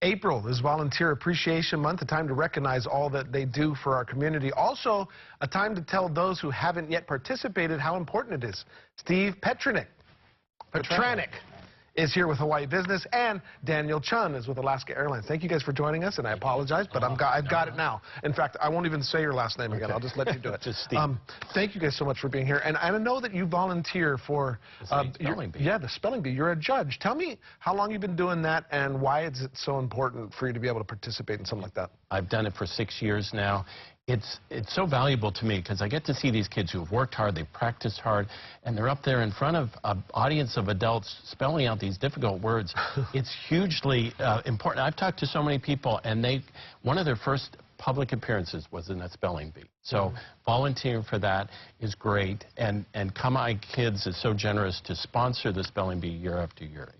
April is Volunteer Appreciation Month, a time to recognize all that they do for our community. Also, a time to tell those who haven't yet participated how important it is. Steve Petranik is here with Hawaii Business, and Daniel Chun is with Alaska Airlines. Thank you guys for joining us, and I apologize, but I've got it now. In fact, I won't even say your last name again. I'll just let you do it. Just Steve. Thank you guys so much for being here. And I know that you volunteer for the spelling bee. You're a judge. Tell me how long you've been doing that, and why is it so important for you to be able to participate in something like that? I've done it for 6 years now. It's so valuable to me because I get to see these kids who have worked hard, they've practiced hard, and they're up there in front of an audience of adults spelling out these difficult words. It's hugely important. I've talked to so many people, and one of their first public appearances was in a spelling bee. So volunteering for that is great, and Kamaaina Kids is so generous to sponsor the spelling bee year after year.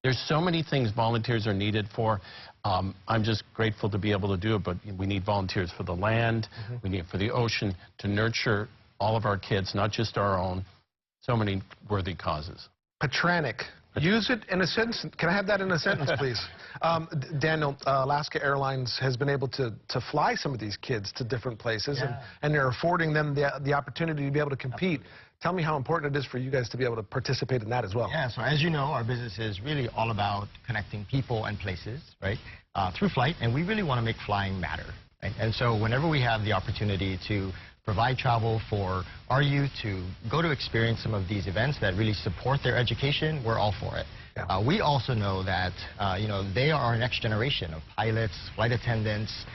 There's so many things volunteers are needed for. I'm just grateful to be able to do it, but we need volunteers for the land, we need it for the ocean, to nurture all of our kids, not just our own. So many worthy causes. Petranik. Use it in a sentence. Can I have that in a sentence, please? Daniel, Alaska Airlines has been able to fly some of these kids to different places, and they're affording them the opportunity to be able to compete. Tell me how important it is for you guys to be able to participate in that as well. Yeah, so as you know, our business is really all about connecting people and places, right, through flight, and we really want to make flying matter. Right? And so whenever we have the opportunity to provide travel for our youth to go to experience some of these events that really support their education, we're all for it. Yeah. We also know that, they are our next generation of pilots, flight attendants,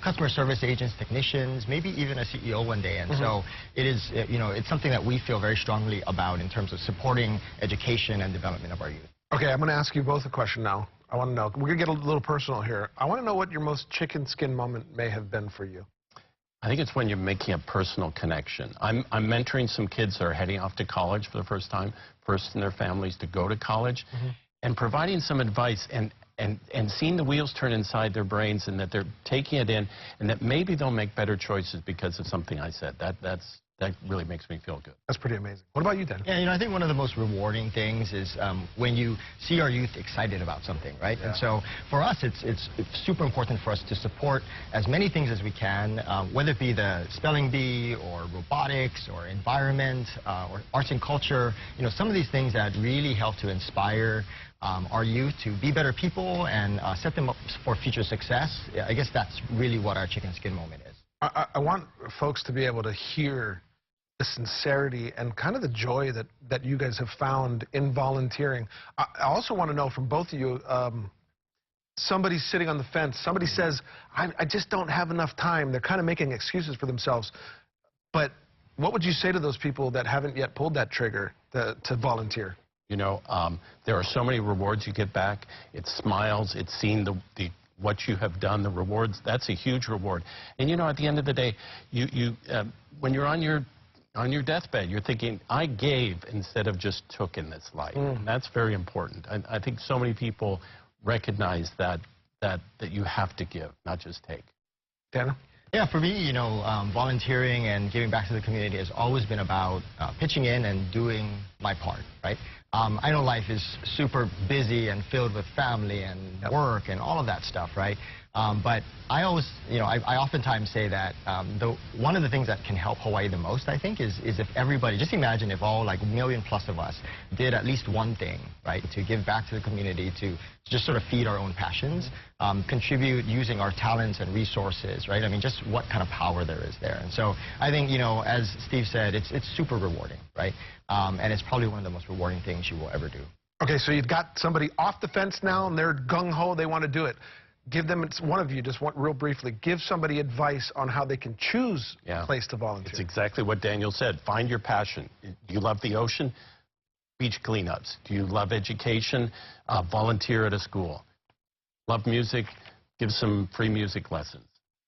customer service agents, technicians, maybe even a CEO one day. And so it is, it's something that we feel very strongly about in terms of supporting education and development of our youth. Okay, I'm going to ask you both a question now. I want to know, we're going to get a little personal here. I want to know what your most chicken skin moment may have been for you. I think it's when you're making a personal connection. I'm mentoring some kids that are heading off to college for the first time, first in their families to go to college, and providing some advice and seeing the wheels turn inside their brains, and that they're taking it in, and that maybe they'll make better choices because of something I said. That really makes me feel good. That's pretty amazing. What about you, Dan? Yeah, I think one of the most rewarding things is when you see our youth excited about something, right? Yeah. And so for us, it's super important for us to support as many things as we can, whether it be the spelling bee or robotics or environment or arts and culture. Some of these things that really help to inspire our youth to be better people and set them up for future success. I guess that's really what our chicken skin moment is. I want folks to be able to hear the sincerity and kind of the joy that you guys have found in volunteering. I also want to know from both of you, somebody's sitting on the fence. Somebody says, I just don't have enough time. They're kind of making excuses for themselves. But what would you say to those people that haven't yet pulled that trigger to volunteer? There are so many rewards you get back. It's smiles. It's seeing what you have done, the rewards. That's a huge reward. And at the end of the day, when you're on your deathbed, you're thinking, I gave instead of just took in this life. And that's very important. I think so many people recognize that you have to give, not just take. Dana? Yeah, for me, volunteering and giving back to the community has always been about pitching in and doing my part, right? I know life is super busy and filled with family and work and all of that stuff, right? But I always, I oftentimes say that one of the things that can help Hawaii the most, I think, is if everybody, just imagine if all like 1 million plus of us did at least one thing, right, to give back to the community, to just sort of feed our own passions, contribute using our talents and resources, right? I mean, just what kind of power there is there. And so I think, as Steve said, it's super rewarding, right? And it's probably one of the most rewarding things you will ever do. Okay, so you've got somebody off the fence now, and they're gung-ho, they want to do it. Give them, it's one of you, just real briefly, give somebody advice on how they can choose a place to volunteer. It's exactly what Daniel said. Find your passion. Do you love the ocean? Beach cleanups. Do you love education? Volunteer at a school. Love music? Give some free music lessons.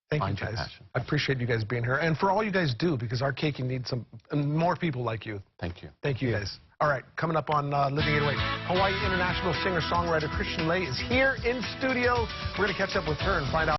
Thank you, guys. I appreciate you guys being here. And for all you guys do, because our caking needs more people like you. Thank you. Thank you, guys. All right, coming up on Living 808, Hawaii international singer-songwriter Christian Lay is here in studio. We're going to catch up with her and find out